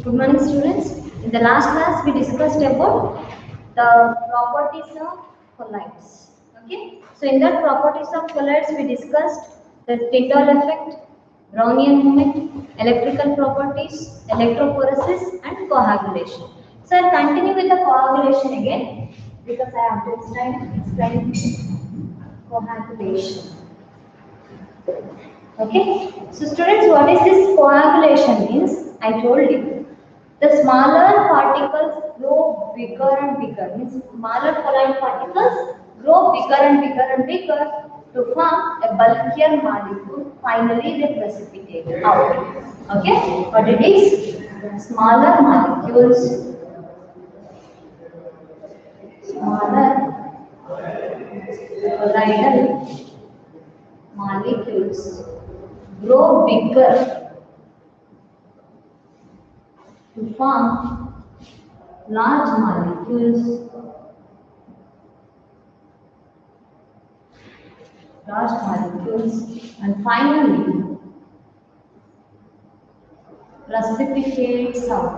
Good morning, students. In the last class, we discussed about the properties of colloids. Okay. So, in that properties of colloids, we discussed the Tyndall effect, Brownian moment, electrical properties, electrophoresis, and coagulation. So, I'll continue with the coagulation again because I have to explain coagulation. Okay. So, students, what is this coagulation means? I told you. The smaller particles grow bigger and bigger. Means smaller colloid particles grow bigger and bigger and bigger to form a bulkier molecule. Finally, they precipitate out. Okay. What it is? Smaller molecules. Smaller colloidal molecules grow bigger to form large molecules, and finally precipitates out.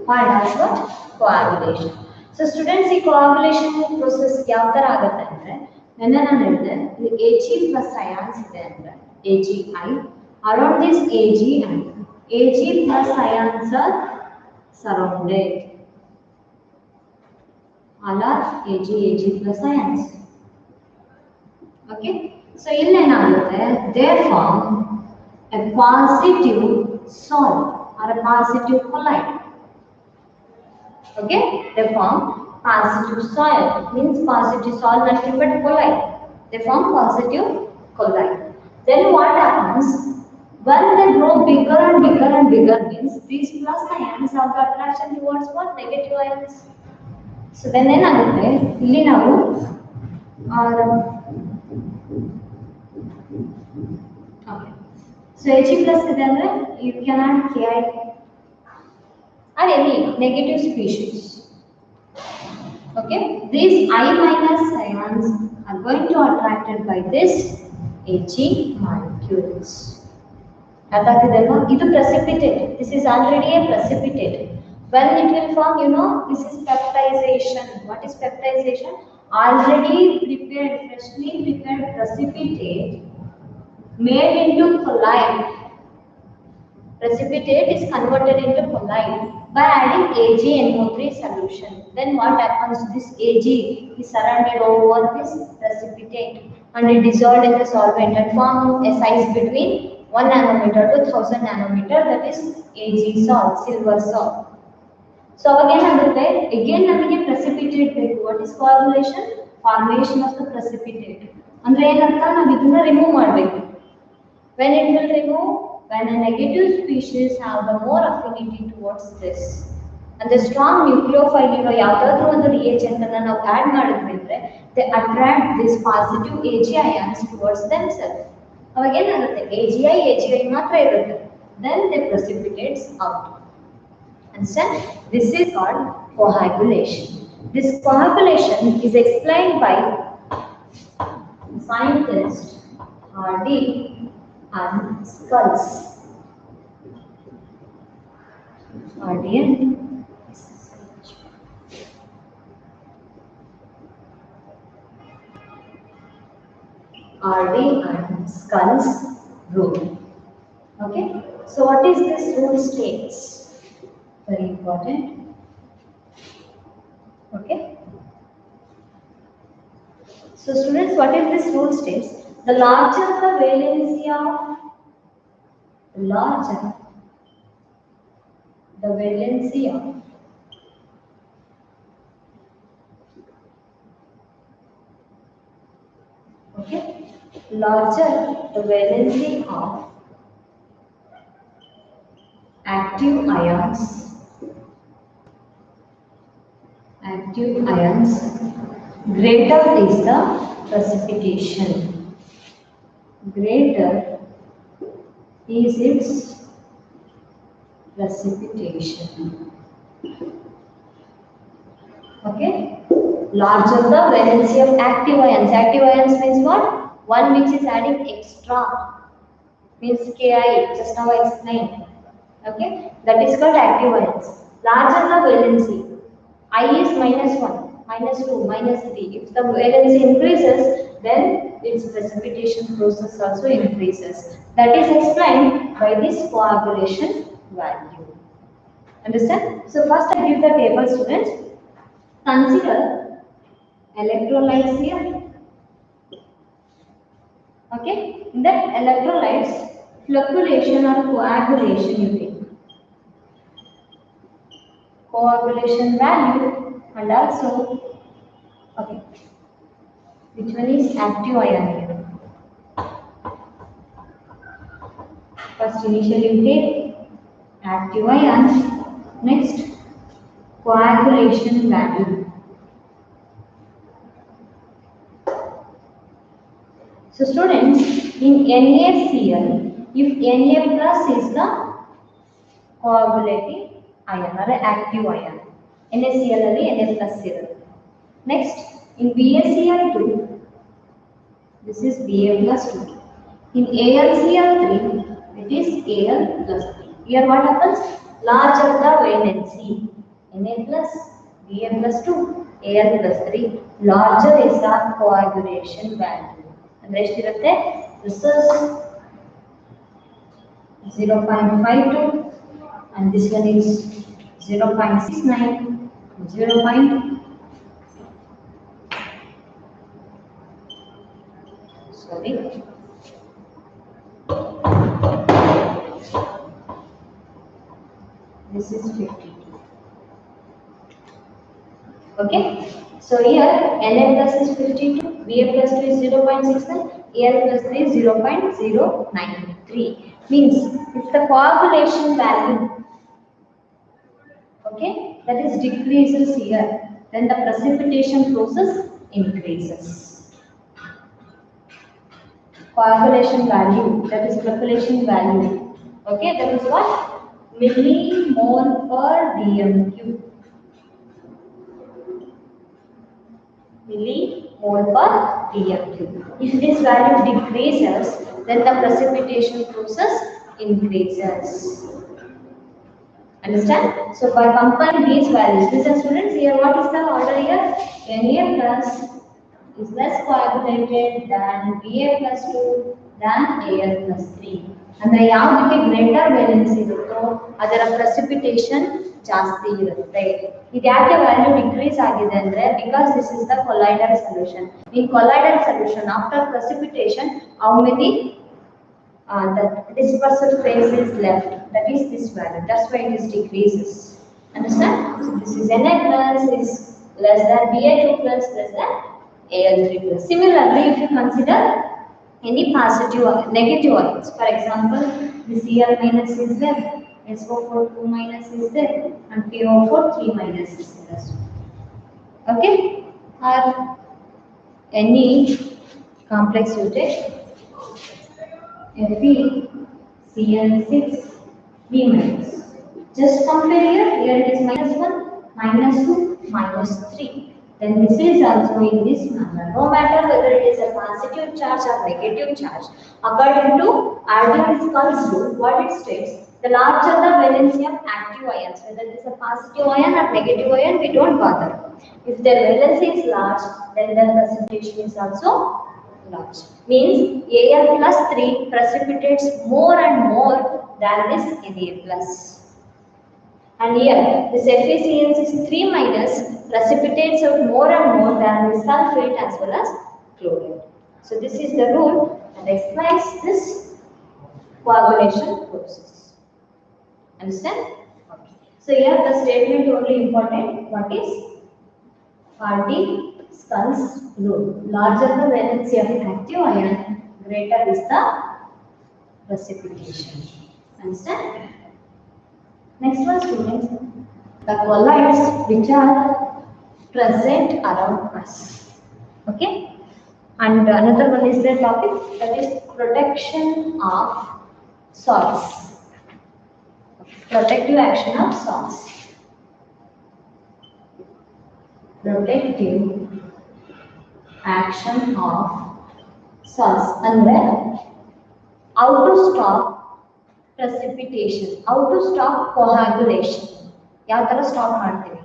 Called as what? Coagulation. So students, ಈ coagulation process ಯಾವ ತರ ಆಗುತ್ತೆ ಅಂದ್ರೆ ನೆನ್ನೆ ನಾನು ಹೇಳಿದೆ ಇಲ್ಲಿ Ag plus ions ಇದೆ ಅಂದ್ರೆ AgI around this Ag plus ions are surrounded. All are Ag plus ions. Okay. So ಇಲ್ಲಿ ಏನಾಗುತ್ತೆ they form a positive salt or a positive colloid. Okay, they form positive soil. Means positive soil nothing but colloid. They form positive colloid. Then what happens? When they grow bigger and bigger and bigger means these plus ions have the attraction towards what? Negative ions. So then ಏನಾಗುತ್ತೆ ಇಲ್ಲಿ ನಾವು okay. So Ag plus ಇದೆ ಅಂದ್ರೆ you cannot Ki or any negative species. Okay, these I minus ions are going to attracted by this Ag molecules. Adakidalva idu precipitate. This is already a precipitate. When it will form, you know, this is peptidization. What is peptidization? Already prepared, freshly prepared precipitate made into colloid. Precipitate is converted into colloid by adding AgNO3 solution. Then what happens? This Ag is surrounded over this precipitate and it dissolved in the solvent and form a size between 1 nanometer to 1000 nanometer, that is Ag salt, silver salt. So again namage precipitate beku. What is coagulation? Formation of the precipitate. Andre enartha navu idನ್ನ remove ಮಾಡಬೇಕು. When it will remove, when a negative species have the more affinity towards this and the strong nucleophile ಯಾವುದಾದ್ರೂ ಒಂದು reagent ಅನ್ನು ನಾವು add ಮಾಡಿದ್ವಿ ಅಂದ್ರೆ they attract this positive Ag ions towards themselves. ಅವಾಗ ಏನಾಗುತ್ತೆ AgI ಮಾತ್ರ ಇರುತ್ತೆ, then they precipitates out. Understand? This is called coagulation. This coagulation is explained by scientist Hardy and Schultz. Hardy and Schultz rule. Okay. So what is this rule states? Very important. Okay. So students, what is this rule states? The larger the valency of larger the valency of active ions, greater is the precipitation. Greater is its precipitation. Okay, larger the valency of active ions. Active ions means what? One which is adding extra, means Ki, just now I explained. Okay, that is called active ions. Larger the valency, I is -1, -2, -3. If the valency increases, then its precipitation process also increases. That is explained by this coagulation value. Understand? So first I give the table, students. Consider electrolytes here. Okay, in that electrolytes, flocculation or coagulation you take. Coagulation value and also, okay, which one is active ion here? First initial you take active ion, next coagulation value. So students, in NaCl, if Na plus is the coagulating ion or active ion, NaCl Na plus iron. Next, in BaCl2, this is Ba plus 2. In AlCl3, it is Al plus 3. Here what happens? Larger the valency, Na plus, Ba plus 2, Al plus 3. Larger is the coagulation value. And rest irutte. This is 0.52 and this one is 0.69, 0. Sorry. This is 52. Okay. So here Na plus is 52, Ba plus 2 is 0.69, Al plus 3 is 0.093. Means if the coagulation value, okay, that is decreases here, then the precipitation process increases. Coagulation value, that is flocculation value. Okay, that is what? Millimole per dm cube. Millimole per dm cube. If this value decreases, then the precipitation process increases. Understand? So by comparing these values, listen students, here what is the order here? Na plus is less coagulated than Ba plus 2 than Al plus 3. ಅಂದರೆ ಯಾವುದಕ್ಕೆ greater valency ಇರುತ್ತೋ ಅದರ precipitation ಜಾಸ್ತಿ ಇರುತ್ತೆ. ಇದು ಯಾಕೆ value decrease ಆಗಿದೆ ಅಂದ್ರೆ because this is the colloidal solution. In colloidal solution after precipitation how many the dispersal phase is left, that is this value, that's why it is decreases. Understand? So this is Na plus is less than Ba2 plus less than Al3 plus. Similarly, if you consider any positive or negative ions, for example, this Cl minus is there, SO4 2 minus is there, and PO4 3 minus is there. Okay? Or any complex you take, Fe, Cl6, B minus. Just compare here, here it is -1, -2, -3. Then this is also in this manner. No matter whether it is a positive charge or negative charge, according to Ardern-Sculls rule, what it states, the larger the valency of active ions, whether it is a positive ion or negative ion, we don't bother. If their valency is large, then the precipitation is also large. Means Al plus 3 precipitates more and more than this Na plus. And here this FeCl is 3 minus precipitates out more and more than the sulfate as well as chloride. So this is the rule that explains this coagulation process. Understand? Okay. So here the statement only important. What is Ardern-Sculls rule? Larger the valency of active ion, greater is the precipitation. Understand? Next one, students, the colloids which are present around us. Okay? And another one is the topic, that is protection of salts. Protective action of salts. protective action of salts ಅಂದ್ರೆ how to stop precipitation, how to stop coagulation, ಯಾವ ತರ stop ಮಾಡ್ತೀವಿ.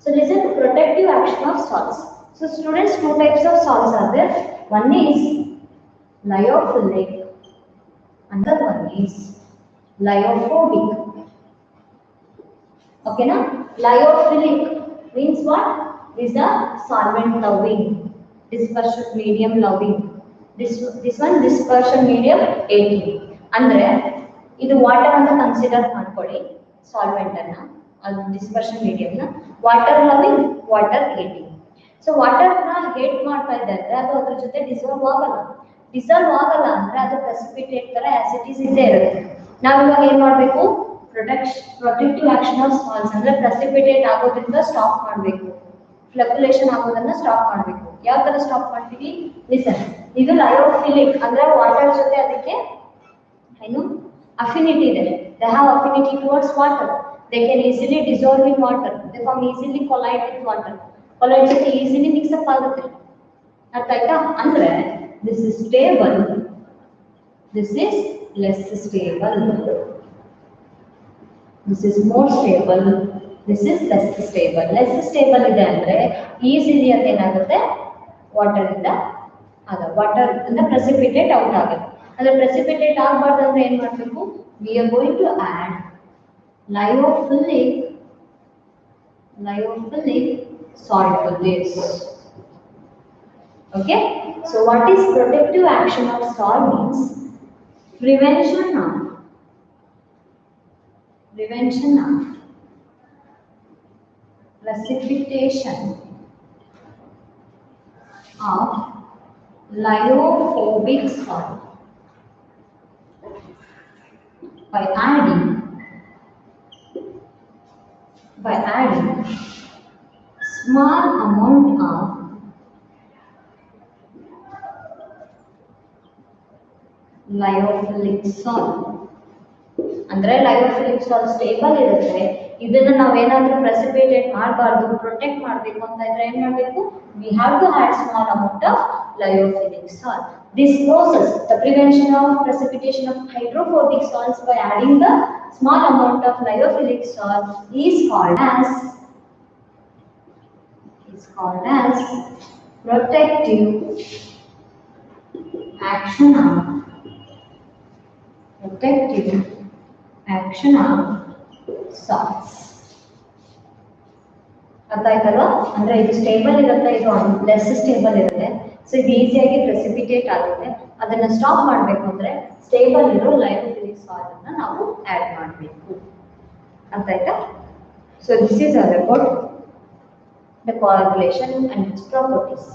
So listen, protective action of salts. So students, two types of salts are there. One is lyophilic, another one is lyophobic. Okay na? Lyophilic means what? Is the solvent loving, dispersion medium loving. This one dispersion medium 80. ಅಂದ್ರೆ ಇದು water ಅಂತ consider ಮಾಡ್ಕೊಳ್ಳಿ, solvent ಅನ್ನ, ಅದು dispersion medium ನ. Water loving water hating. So water ನ hate ಮಾಡ್ತಾ ಇದೆ ಅಂದ್ರೆ ಅದು ಅದ್ರ ಜೊತೆ ಡಿಸಾಲ್ವ್ ಆಗಲ್ಲ. ಡಿಸಾಲ್ವ್ ಆಗಲ್ಲ ಅಂದ್ರೆ ಅದು ಪ್ರೆಸಿಪಿಟೇಟ್ ತರ ಆಸಿಡಿಸ್ ಇದ್ದೇ ಇರುತ್ತೆ. ನಾವಿವಾಗ ಏನ್ ಮಾಡ್ಬೇಕು? ಪ್ರೊಟೆಕ್ಟಿವ್ ಆಕ್ಷನ್ ಆಫ್ ಸಾಲ್ಟ್ಸ್ ಅಂದ್ರೆ ಪ್ರೆಸಿಪಿಟೇಟ್ ಆಗೋದ್ರಿಂದ ಸ್ಟಾಪ್ ಮಾಡಬೇಕು, ಫ್ಲಕ್ಯುಲೇಷನ್ ಆಗೋದನ್ನ ಸ್ಟಾಪ್ ಮಾಡಬೇಕು. ಯಾವ ತರ ಸ್ಟಾಪ್ ಮಾಡ್ತೀವಿ? ಲಿಸನ್, ಇದು ಲಯೋಫಿಲಿಕ್ ಅಂದ್ರೆ ವಾಟರ್ ಜೊತೆ ಅದಕ್ಕೆ ಏನು ಅಫಿನಿಟಿ ಇದೆ. They have affinity towards water. They can easily dissolve in water. They form easily colloid with water. Colloid ಜೊತೆ ಈಸಿಲಿ ಮಿಕ್ಸ್ ಅಪ್ ಆಗುತ್ತೆ. ಅರ್ಥ ಆಯ್ತಾ? ಅಂದ್ರೆ this is stable, this is less stable, this is more stable, this is less stable. Less stable ಇದೆ ಅಂದ್ರೆ easily ಅದೇನಾಗುತ್ತೆ, water ಇಂದ ಆಗ ವಾಟರ್ ಅಂದ್ರೆ ಪ್ರೆಸಿಪಿಟೇಟ್ ಔಟ್ ಆಗುತ್ತೆ. ಅಂದ್ರೆ ಪ್ರೆಸಿಪಿಟೇಟ್ ಆಗಬಾರ್ದು ಅಂದ್ರೆ ಏನ್ ಮಾಡಬೇಕು? We are going to add lyophilic salt to this. Okay, so what is protective action of salt means prevention of precipitation of lyophobic salt by adding small amount of lyophilic salt. ಅಂದ್ರೆ ಲಯೋಫಿಲಿಕ್ salt stable ಇರುತ್ತೆ. ಇದನ್ನ ನಾವೇನಾದ್ರೂ precipitate ಮಾಡಬಾರ್ದು, protect ಮಾಡಬೇಕು ಅಂತ ಇದ್ರೆ ಏನ್ ಮಾಡಬೇಕು? We have to add small amount of lyophilic salt. This process, the prevention of precipitation of hydrophobic salts by adding the small amount of lyophilic salt is called as protective action of salts. ಅರ್ಥ ಆಯ್ತಲ್ವಾ? ಅಂದ್ರೆ ಇದು stable ಇರುತ್ತೆ, ಇದು less stable ಇರುತ್ತೆ. So ಇದು ಈಸಿಯಾಗಿ precipitate ಆಗುತ್ತೆ. ಅದನ್ನ ಸ್ಟಾಪ್ ಮಾಡಬೇಕು ಅಂದ್ರೆ ಸ್ಟೇಬಲ್ ಇರೋ ಲಯೋಫಿಲಿಕ್ ಸಾಲ್ಟ್ ಅನ್ನ ನಾವು ಆಡ್ ಮಾಡಬೇಕು. ಅರ್ಥ ಆಯ್ತಾ? So this is all about the coagulation and its properties.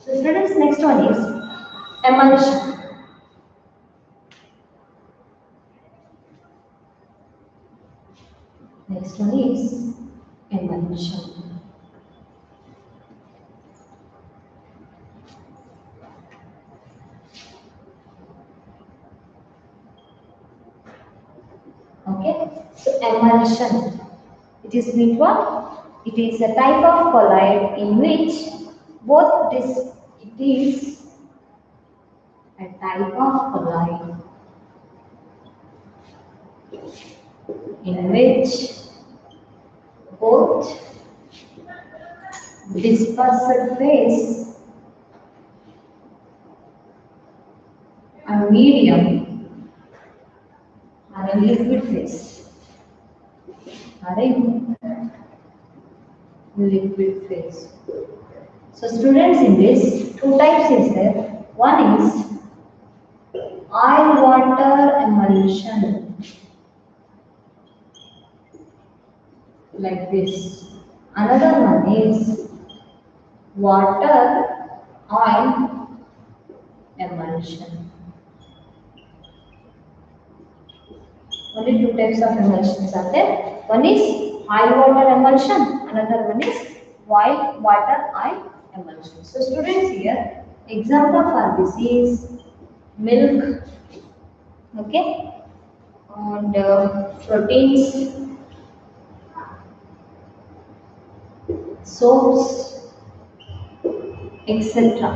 So students, next one is emulsion. Next one is emulsion. Okay, so emulsion, it is mean what? It is a type of colloid in which it is a type of colloid in which both dispersed phase and medium are in liquid phase. So students, in this two types is there. One is oil water emulsion, like this. Another one is water oil emulsion. Only two types of emulsions are there. One is oil water emulsion, another one is water oil emulsion. So students, here example for this is milk, okay, and proteins, soaps, etc.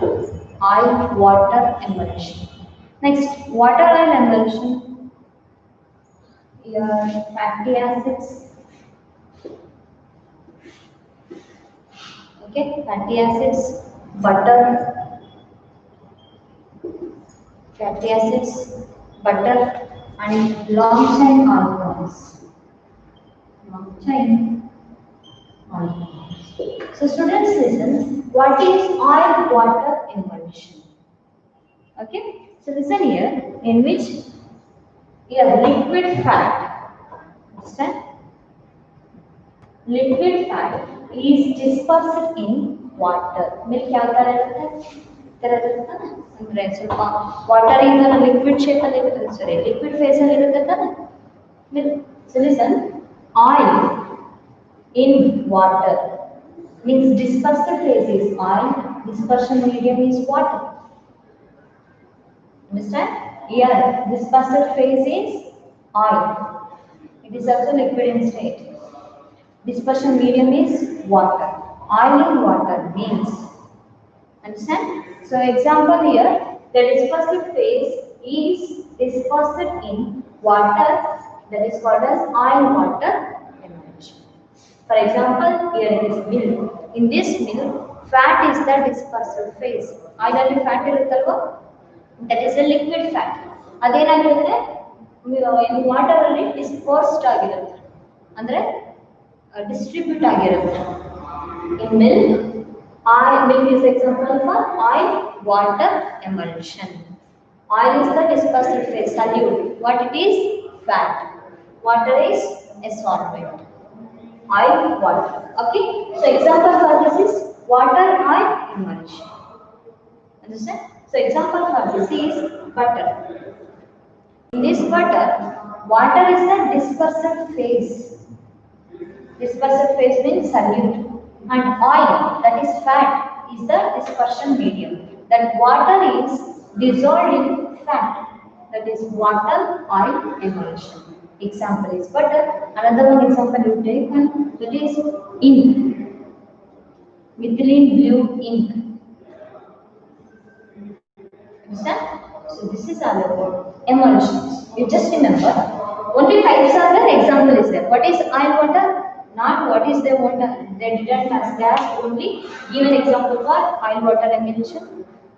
Oil water emulsion. Next, water oil emulsion. Your fatty acids. Okay, fatty acids, butter, fatty acids, butter, and long chain alcohols. Long chain alcohols. So students listen, what is oil water emulsion? Okay, so listen here, in which your liquid fat, understand? Liquid fat is dispersed in water. Milk ಯಾವ ತರ ಇರುತ್ತೆ? ತರ ಇರುತ್ತೆ ಅಂದ್ರೆ ಸ್ವಲ್ಪ water ಇಂದ liquid shape ಅಲ್ಲಿ ಇರುತ್ತೆ, ಸಾರಿ ಲಿಕ್ವಿಡ್ ಫೇಸ್ ಅಲ್ಲಿ ಇರುತ್ತೆ ತಾನೆ milk. So listen, oil in water means dispersed phase is oil, dispersion medium is water. Understand? Here dispersed phase is oil. It is also liquid in state. Dispersion medium is water. Oil in water means, understand? So example here, the dispersed phase is dispersed in water, that is called as oil water emulsion. For example, here is milk. In this milk, fat is the dispersed phase. Oil alli fat iruttalva, that is a liquid fat. Adenagirutte in water alli dispersed agirutte, andre distribute ಆಗಿರುತ್ತೆ. In milk, milk is example for oil water emulsion. Oil is the dispersed phase, solute. What it is? Fat. Water is a solvent. Oil, water. Okay. So example for this is water oil emulsion. Understand? So example for this is butter. In this butter, water is the dispersed phase. Dispersed phase means solute, and oil, that is fat, is the dispersion medium. That water is dissolved in fat, that is water oil emulsion. Example is butter. Another one example you take, that is ink, methylene blue ink. Understand? So this is all about emulsions. You just remember, only types are there, example is there. What is oil water? Not what is they want, they didn't ask, they asked only give an example for oil water emulsion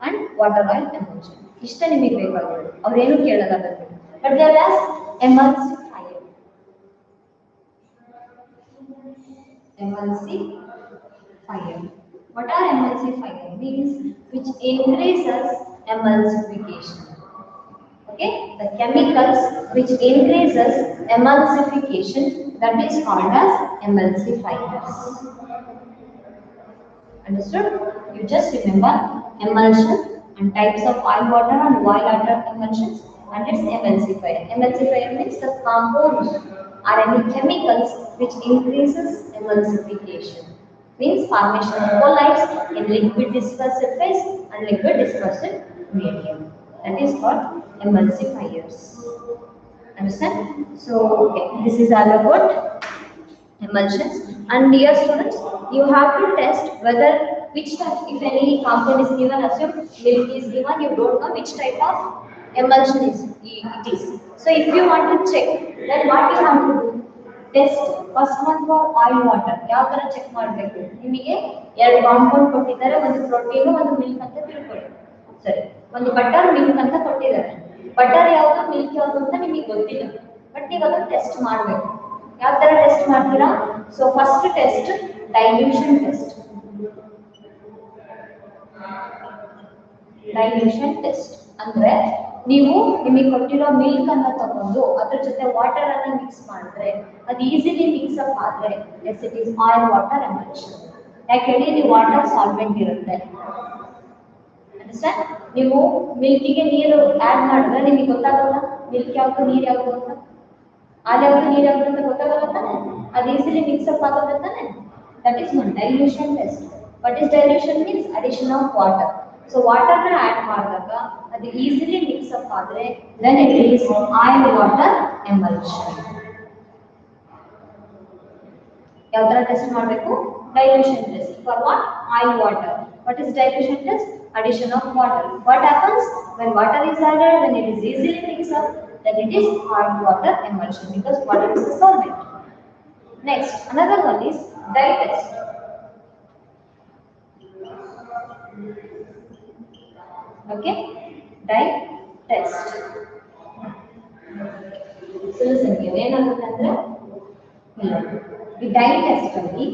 and water oil emulsion. ಇಷ್ಟ ನಿಮಗೆ ಬೇಕಾಗಿರೋದು, ಅವ್ರು ಏನು ಕೇಳಲ್ಲ ಅದಕ್ಕೆ. But they are asked emulsifier. Emulsifier. What are emulsifier? Means which increases emulsification. Okay, the chemicals which increases emulsification, that is called as emulsifiers. Understood? You just remember emulsion and types of oil water and oil water emulsions, and its emulsifier. Emulsifier means the compounds or any chemicals which increases emulsification. Means formation of colloids in liquid dispersed phase and liquid dispersed medium. That is called emulsifiers. Understand? So okay, this is all about emulsions. And dear students, you have to test whether which type, if any compound is given, assume milk is given, you don't know which type of emulsion it is. So if you want to check, then what you have to do? Test first one for oil water. ಯಾವ ತರ check ಮಾಡಬೇಕು? ನಿಮಗೆ ಎರಡು compound ಕೊಟ್ಟಿದ್ದಾರೆ, ಒಂದು protein ಒಂದು milk ಅಂತ ತಿಳ್ಕೊಳ್ಳಿ. ಸರಿ, ಒಂದು ಬಟರ್ ಮಿಲ್ಕ್ ಅಂತ ಕೊಟ್ಟಿದ್ದಾರೆ. ಬಟರ್ ಯಾವುದು ಮಿಲ್ಕ್ ಯಾವುದು ಅಂತ ನಿಮಗೆ ಗೊತ್ತಿಲ್ಲ, ಬಟ್ ನೀವು ಅದನ್ನು ಟೆಸ್ಟ್ ಮಾಡಬೇಕು. ಯಾವ ತರ ಟೆಸ್ಟ್ ಮಾಡ್ತೀರಾ? So first test dilution test. Dilution test ಅಂದ್ರೆ ನೀವು ನಿಮಗೆ ಕೊಟ್ಟಿರೋ ಮಿಲ್ಕ್ ಅನ್ನ ತಗೊಂಡು ಅದ್ರ ಜೊತೆ ವಾಟರ್ ಅನ್ನ ಮಿಕ್ಸ್ ಮಾಡಿದ್ರೆ ಅದು ಈಸಿಲಿ ಮಿಕ್ಸ್ ಅಪ್ ಆದ್ರೆ as it is oil water emulsion. ಯಾಕೆ ಹೇಳಿ, ಇಲ್ಲಿ ವಾಟರ್ ಸಾಲ್ವೆಂಟ್ ಇರುತ್ತೆ. ಅಂಡರ್ಸ್ಟ್ಯಾಂಡ್? ನೀವು ಮಿಲ್ಕಿಗೆ ನೀರು ಆಡ್ ಮಾಡಿದ್ರೆ ನಿಮಗೆ ಗೊತ್ತಾಗಲ್ಲ ಮಿಲ್ಕ್ ಯಾವುದು ನೀರು ಯಾವುದು ಅಂತ, ಹಾಲು ಯಾವುದು ನೀರು ಯಾವುದು ಅಂತ ಗೊತ್ತಾಗಲ್ಲ ತಾನೆ, ಅದು ಈಸಿಲಿ ಮಿಕ್ಸ್ ಅಪ್ ಆಗುತ್ತೆ ತಾನೆ. That is one dilution test. What is dilution? Means addition of water. So water ನ ಆಡ್ ಮಾಡಿದಾಗ ಅದು ಈಸಿಲಿ ಮಿಕ್ಸ್ ಅಪ್ ಆದ್ರೆ then it is oil water emulsion. ಯಾವ ತರ ಟೆಸ್ಟ್ ಮಾಡಬೇಕು? Dilution test. For what? Oil water. What is dilution test? Addition of water. What happens when water is added, when it is easily mixed up, then it is hard water emulsion because water is a solvent. Next, another one is dye test. Okay, dye test. So listen here, ಏನಾಗುತ್ತಂದ್ರೆ ಈ dye test ಅಲ್ಲಿ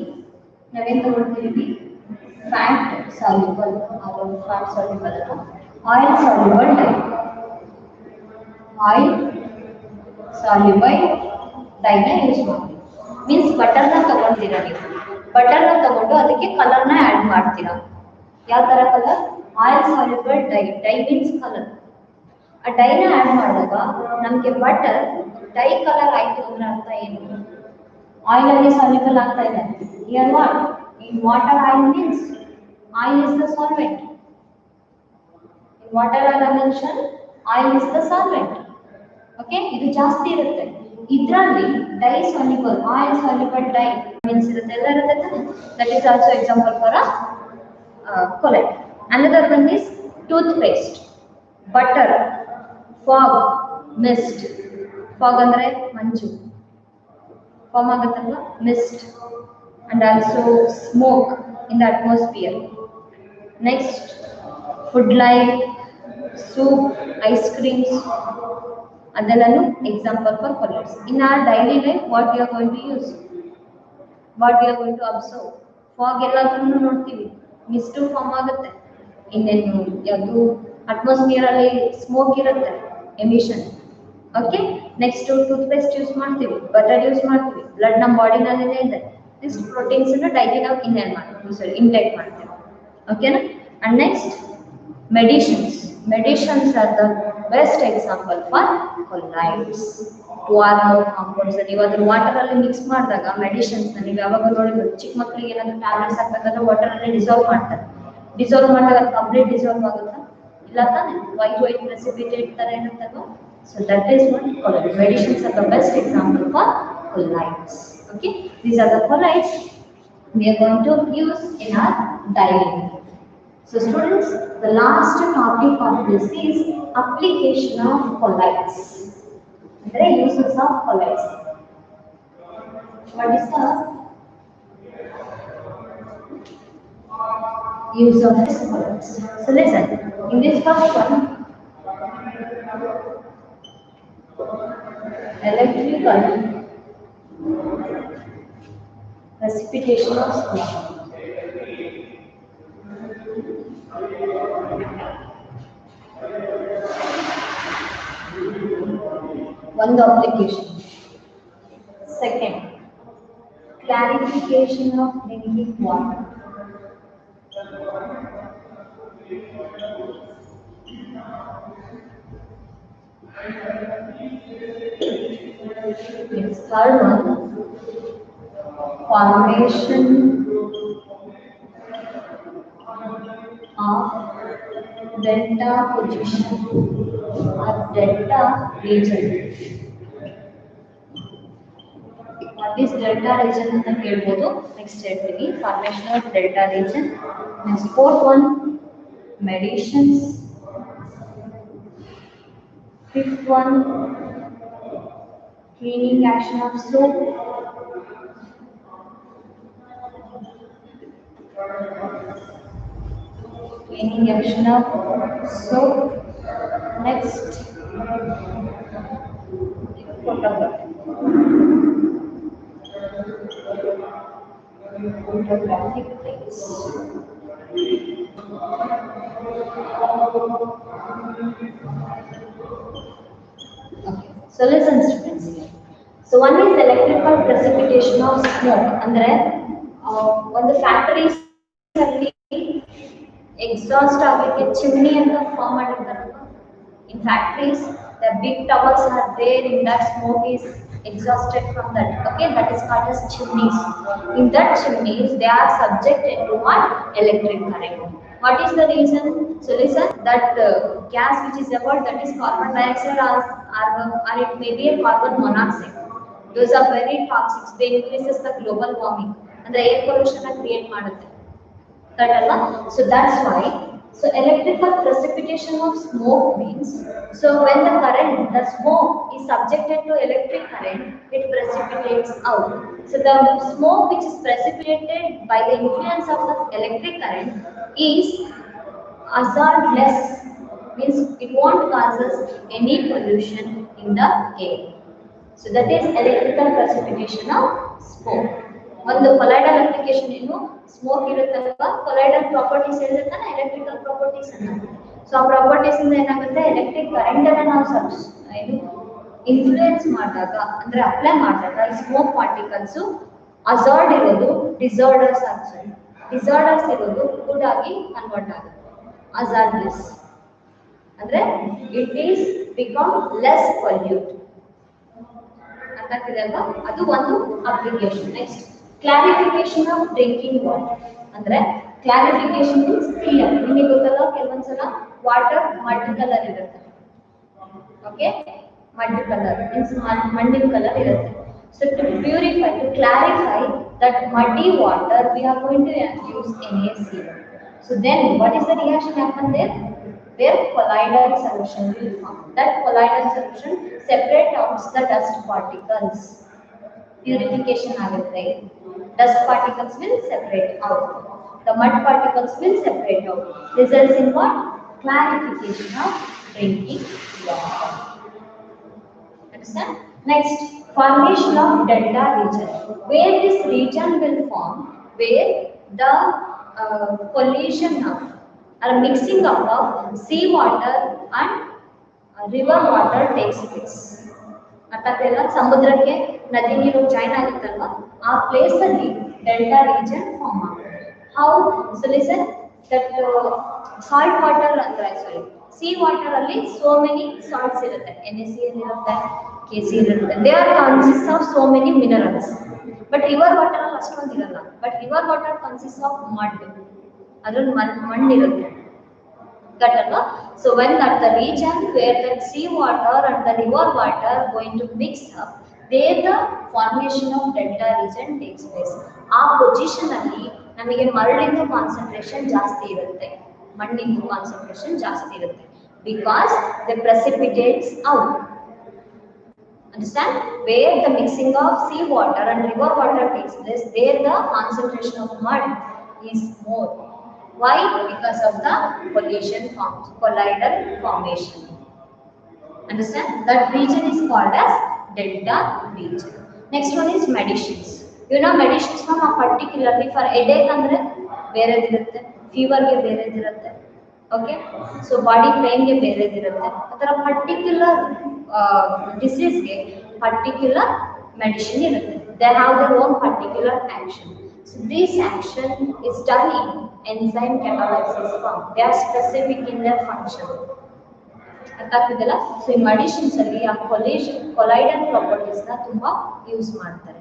ನಾವೇನ್ ತಗೊಳ್ತೀವಿ fat soluble ಅಥವಾ fat soluble oil soluble dye oil soluble ಡೈನ use ಮಾಡ್ತೀವಿ means ಬಟರ್ನ ತಗೊಳ್ತೀರಾ ನೀವು ಬಟರ್ನ ತಗೊಂಡು ಅದಕ್ಕೆ ಕಲರ್ನ ಆ್ಯಡ್ ಮಾಡ್ತೀರಾ ಯಾವ ಥರ colour oil soluble dye dye means colour ಆ ಡೈನ ಆ್ಯಡ್ ಮಾಡಿದಾಗ ನಮಗೆ ಬಟರ್ ಡೈ ಕಲರ್ ಆಯಿತು ಅಂದ್ರೆ ಅರ್ಥ ಏನು ಆಯಿಲ್ ಅಲ್ಲಿ ಸಾಲ್ಯುಬಲ್ ಆಗ್ತಾ ಇದೆ here what in water oil means oil is the solvent in water oil emulsion oil is the solvent okay ಇದು ಜಾಸ್ತಿ ಇರುತ್ತೆ ಇದರಲ್ಲಿ dye soluble oil soluble dye means ಇರುತ್ತೆ ಎಲ್ಲ ಇರುತ್ತೆ that is also example for colloid another one is toothpaste butter fog mist fog ಅಂದ್ರೆ ಮಂಜು form ಆಗುತ್ತಲ್ವಾ mist and also smoke in the atmosphere next food light soup ice creams ಅದೆಲ್ಲನೂ example for colloids in our daily life what you are going to use what you are going to observe fog ಎಲ್ಲಾದ್ರೂ ನೋಡ್ತೀವಿ mist form ಆಗುತ್ತೆ ಇನ್ನೇನು ಯಾವುದು atmosphere ಅಲ್ಲಿ smoke ಇರುತ್ತೆ emission okay next toothpaste use ಮಾಡ್ತೀವಿ butter use ಮಾಡ್ತೀವಿ blood ನಮ್ಮ ಬಾಡಿನಲ್ಲೇ ಇದೆ ಇಷ್ಟು ಪ್ರೋಟೀನ್ಸ್ ಡೈಲಿ ನಾವು ಇಂಟೇಕ್ ಮಾಡ್ತೀವಿ ಓಕೆನಾ and next medicines are the best example for colloids too are more compounds ನೀವು ಅದನ್ನ ವಾಟರ್ ಅಲ್ಲಿ ಮಿಕ್ಸ್ ಮಾಡಿದಾಗ ಮೆಡಿಷನ್ಸ್ ನೀವು ಯಾವಾಗ ನೋಡಿದ್ರು ಚಿಕ್ಕ ಮಕ್ಕಳಿಗೆ ಏನಾದ್ರು ಟ್ಯಾಬ್ಲೆಟ್ಸ್ ಹಾಕ್ಬೇಕಾದ್ರೆ ವಾಟರ್ ಅಲ್ಲಿ ಡಿಸಾಲ್ವ್ ಮಾಡ್ತಾರೆ ಡಿಸಾಲ್ವ್ ಮಾಡಿದಾಗ ಕಂಪ್ಲೀಟ್ ಡಿಸಾಲ್ವ್ ಆಗುತ್ತಾ ಇಲ್ಲ ತಾನೆ ವೈಟ್ ಪ್ರೆಸಿಪಿಟೇಟ್ ತರ ಇರುತ್ತಲ್ವಾ so that is what colloids medicines are the best example for colloids okay these are the colloids we are going to use in our daily life so students the last topic of this is application of colloids andre uses of colloids what is the use of colloids so listen in this first one electrical precipitation of smoke. One application. Second, clarification of drinking water. Yes, third one, formation of delta position or delta region. What is delta region ಅಂತ ಕೇಳಬಹುದು next ಹೇಳ್ತೀವಿ formation of delta region. Next fourth one, medicines. Fifth one, cleaning action of soap. Cleaning action of soap. Next, photographic plates. Okay. So listen students. So one is electrical precipitation of smoke. Andre ಒಂದು factories ಅಲ್ಲಿ exhaust ಆಗಲಿಕ್ಕೆ chimney ಅಂತ form ಮಾಡಿರ್ತಾರೆ in factories the big towers are there in that smoke is exhausted from that okay that is called as chimneys in that chimneys they are subjected to what electric current what is the reason so listen that gas which is about that is carbon dioxide or it may be a carbon monoxide those are very toxic they increases the global warming ಅಂದ್ರೆ air pollution create ಮಾಡುತ್ತೆ. Correct ಅಲ್ವಾ? So that's why, so electrical precipitation of smoke means, so when the smoke is subjected to electric current, it precipitates out. So the smoke which is precipitated by the influence of the electric current is hazardless, means it won't cause us any pollution in the air. So that is electrical precipitation of smoke. ಒಂದು colloidal application ಏನು, smoke ಇರುತ್ತಲ್ವಾ, colloidal properties ಹೇಳಿದ್ರೆ electrical properties ಅಂತ. So ಆ properties ಇಂದ ಏನಾಗುತ್ತೆ, electric current ಅನ್ನ ನಾವು ಏನು ಇನ್ಫ್ಲೂಯೆನ್ಸ್ ಮಾಡಿದಾಗ ಅಂದ್ರೆ ಅಪ್ಲೈ ಮಾಡಿದಾಗ ಈ ಸ್ಮೋಕ್ ಪಾರ್ಟಿಕಲ್ಸ್ ಅಜಾರ್ಡ್ ಇರೋದು ಡಿಸಾರ್ಡರ್ಸ್ ಆಗ್ತದೆ, ಡಿಸಾರ್ಡರ್ಸ್ ಇರೋದು ಗುಡ್ ಆಗಿ ಕನ್ವರ್ಟ್ ಆಗುತ್ತೆ. ಅಜಾರ್ಡ್ಲೆಸ್ ಅಂದ್ರೆ it is become less pollute. ಅಲ್ವಾ? ಅದು ಒಂದು application. Next clarification of drinking water. ಅಂದ್ರೆ ಕ್ಲಾರಿಫಿಕೇಶನ್ ಮೀನ್ಸ್ ಕ್ಲಿಯರ್. ನಿಮಗೆ ಗೊತ್ತಲ್ಲ, ಕೆಲವೊಂದ್ಸಲ ವಾಟರ್ ಮಲ್ಟಿ ಕಲರ್ ಇರುತ್ತೆ. ಓಕೆ, ಮಲ್ಟಿ ಕಲರ್ ಮೀನ್ಸ್ ಮಣ್ಣಿನ ಕಲರ್ ಇರುತ್ತೆ. So to purify, to clarify that muddy water, we are going to use NaCl. So then what is the reaction happen there? Where colloidal solution will form. That colloidal solution separate out the dust particles. Purification agutte. Dust particles will separate out. The mud particles will separate out. Results in what? Clarification of drinking water. Understand? Next, formation of delta region. Where this region will form, where the collision of or mixing up of sea water and river water takes place. ಅರ್ಥಾತ್ತೆಲ್ಲ ಸಮುದ್ರಕ್ಕೆ ನದಿ ನೀರು join ಆಗುತ್ತಲ್ವಾ, ಆ place ಅಲ್ಲಿ delta region form ಆಗುತ್ತೆ. How? So listen, that salt water ಅಂದ್ರೆ sorry C water ಅಲ್ಲಿ so many salts ಇರುತ್ತೆ, NaCl ಇರುತ್ತೆ, KCl ಇರುತ್ತೆ. They are consist of so many minerals. But river water ಅಲ್ಲಿ ಅಷ್ಟೊಂದು ಇರಲ್ಲ. But river water consist of mud, ಅದ್ರಲ್ಲಿ ಮಣ್ಣಿರುತ್ತೆ. That so when at the region where the sea water and the river water going to mix up, there the formation of delta region takes place. ಆ position ಅಲ್ಲಿ ನಮಗೆ ಮರಳಿನ concentration ಜಾಸ್ತಿ ಇರುತ್ತೆ, ಮಣ್ಣಿನ concentration ಜಾಸ್ತಿ ಇರುತ್ತೆ, because they precipitates out. Understand? Where the mixing of sea water and river water takes place, there the concentration of mud is more. Why? Because of the collision forms, colloidal formation. Understand? That region is called as delta region. Next one is medicines. You know medicines from a particularly for headache andre ಬೇರೆ ಇರುತ್ತೆ, fever ಗೆ ಬೇರೆ ಇರುತ್ತೆ. Okay, so body pain ಗೆ ಬೇರೆ ಇರುತ್ತೆ. ಅದರ particular disease ಗೆ ಪರ್ಟಿಕ್ಯುಲರ್ ಮೆಡಿಸಿನ್ ಇರುತ್ತೆ. They have their own particular action. So this action is done in enzyme catalysis form. They are specific in their function. ಅರ್ಥಾಗ್ತಿದೆಯಲ್ಲ? ಸೊ ಈ ಮೆಡಿಸಿನ್ಸ್ ಅಲ್ಲಿ ಆ ಕೊಲೈಡಲ್ ಪ್ರಾಪರ್ಟೀಸ್ ನ ತುಂಬಾ ಯೂಸ್ ಮಾಡ್ತಾರೆ.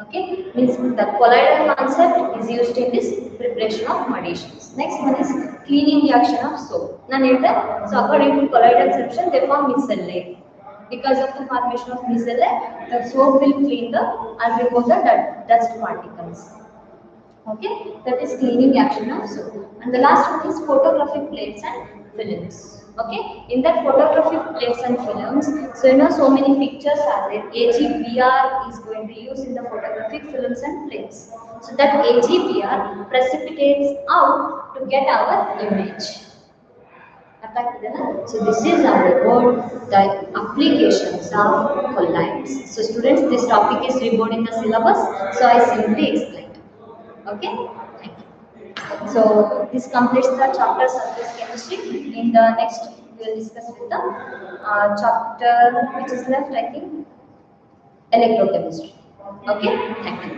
Okay, means the colloidal concept is used in this preparation of medicines. Next one is cleaning the action of soap. Nan ಹೇಳ್ದೆ, so according to colloidal solution they form micellar. Because of the formation of micellar, the soap will clean the and remove the dust particles. Okay, that is cleaning action of soap. And the last one is photographic plates and films. Okay, in that photographic plates and films, so you know so many pictures are there. AGPR is going to use in the photographic films and plates. So that AGPR precipitates out to get our image. So this is about the applications of colloids. So students, this topic is removed in the syllabus, so I simply explained. Okay, thank you. So this completes the chapter surface chemistry. In the next we will discuss with the chapter which is left, I think, electrochemistry. Okay, thank you.